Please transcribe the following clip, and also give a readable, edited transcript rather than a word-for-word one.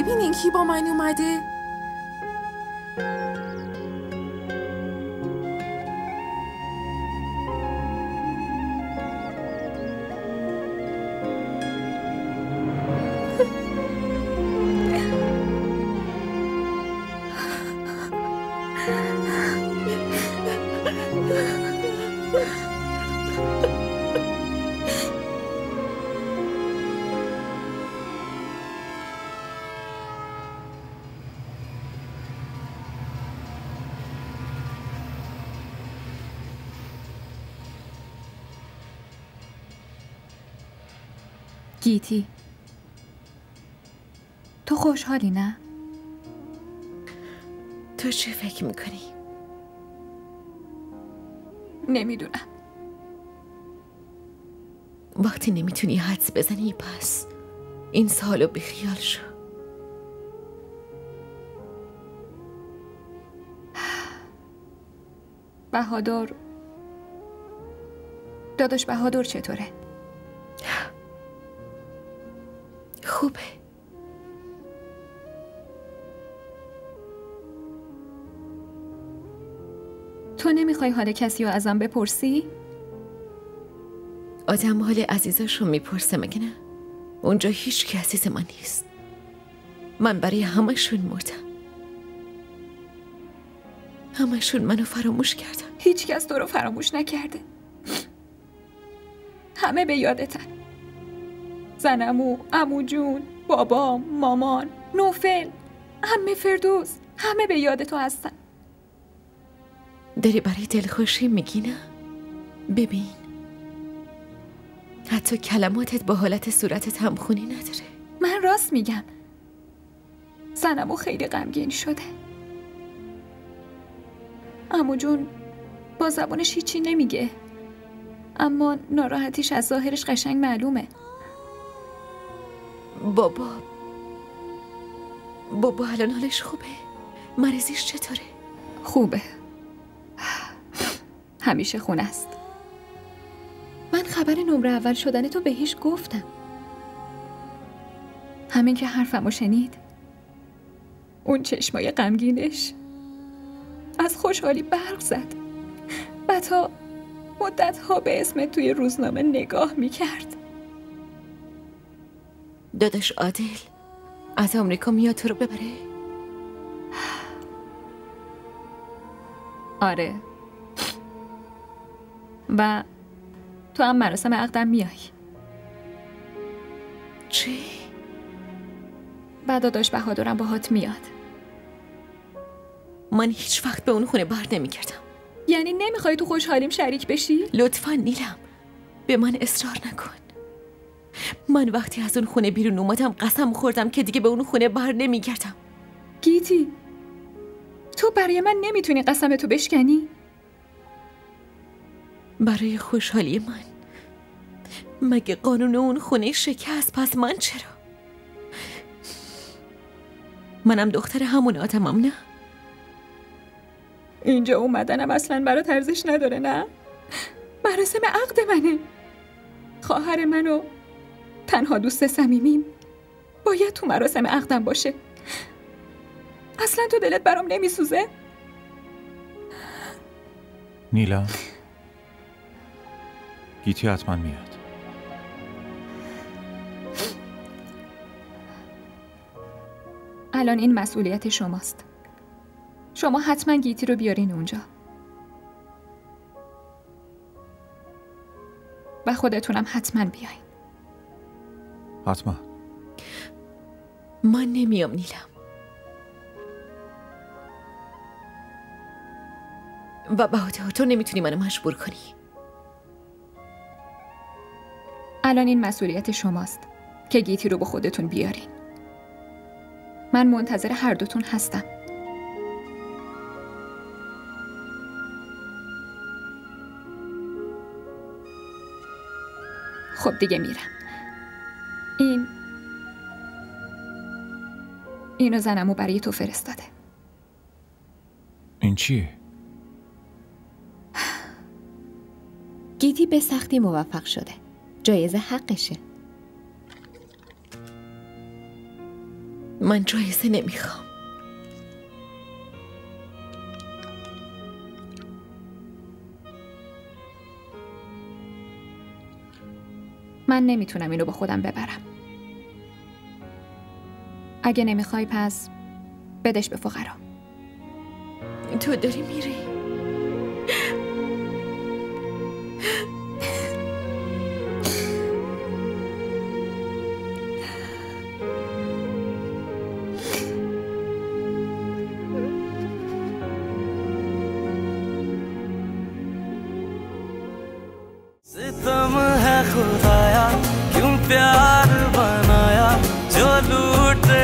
ببینین کی با من اومده. گیتی، تو خوشحالی نه؟ تو چی فکر میکنی؟ نمیدونم. وقتی نمیتونی حدس بزنی پس این سالو بیخیال شو. بهادر، داداش بهادر چطوره؟ خوبه. تو نمیخوای حال کسی رو ازم بپرسی؟ آدم حال عزیزاشو میپرسه مگه نه؟ اونجا هیچ کی عزیز من نیست. من برای همشون مردم. همشون منو فراموش کردن. هیچ کس تو رو فراموش نکرده. همه به یادتن. زنمو، عمو جون، بابام، مامان، نوفل، عمه فردوس، همه به یاد تو هستن. داری برای دلخوشی میگی نه؟ ببین حتی کلماتت با حالت صورتت همخونی نداره. من راست میگم. زنمو خیلی غمگین شده. عمو جون با زبانش هیچی نمیگه، اما ناراحتیش از ظاهرش قشنگ معلومه. بابا الان حالش خوبه؟ مریضیش چطوره؟ خوبه، همیشه خونه است. من خبر نمره اول شدن تو بهش گفتم. همین که حرفمو شنید اون چشمای غمگینش از خوشحالی برق زد و تا مدت‌ها به اسم توی روزنامه نگاه میکرد. داداش عادل از آمریکا میاد تو رو ببره؟ آره، و تو هم مراسم عقدم میای. چی؟ بعد داداش بهادرم باهات میاد. من هیچ وقت به اون خونه بر نمیگردم. یعنی نمیخوای تو خوشحالیم شریک بشی؟ لطفاً نیلم به من اصرار نکن. من وقتی از اون خونه بیرون اومدم قسم خوردم که دیگه به اون خونه بر نمیگردم. گیتی، تو برای من نمیتونی قسمتو بشکنی؟ برای خوشحالی من مگه قانون اون خونه شکست؟ پس من چرا؟ منم دختر همون آدمم نه؟ اینجا اومدنم اصلا برات ارزش نداره نه؟ مراسم عقد منه. خواهر منو تنها دوست صمیمیم باید تو مراسم عقدم باشه. اصلا تو دلت برام نمیسوزه؟ نیلا، گیتی حتما میاد. الان این مسئولیت شماست. شما حتما گیتی رو بیارین اونجا و خودتونم حتما بیاین. حتما. من نمیام نیلم. و بهادر تو نمیتونی منو مجبور کنی. الان این مسئولیت شماست که گیتی رو با خودتون بیارین. من منتظر هر دوتون هستم. خب دیگه میرم. اینو زنمو برای تو فرستاده. این چیه؟ گیتی به سختی موفق شده. من جایزه نمیخوام. من نمیتونم اینو با خودم ببرم. اگه نمیخوای پس بدش به فقرا. تو داری میری؟ सितम है खुदाया क्यों प्यार बनाया जो लूटे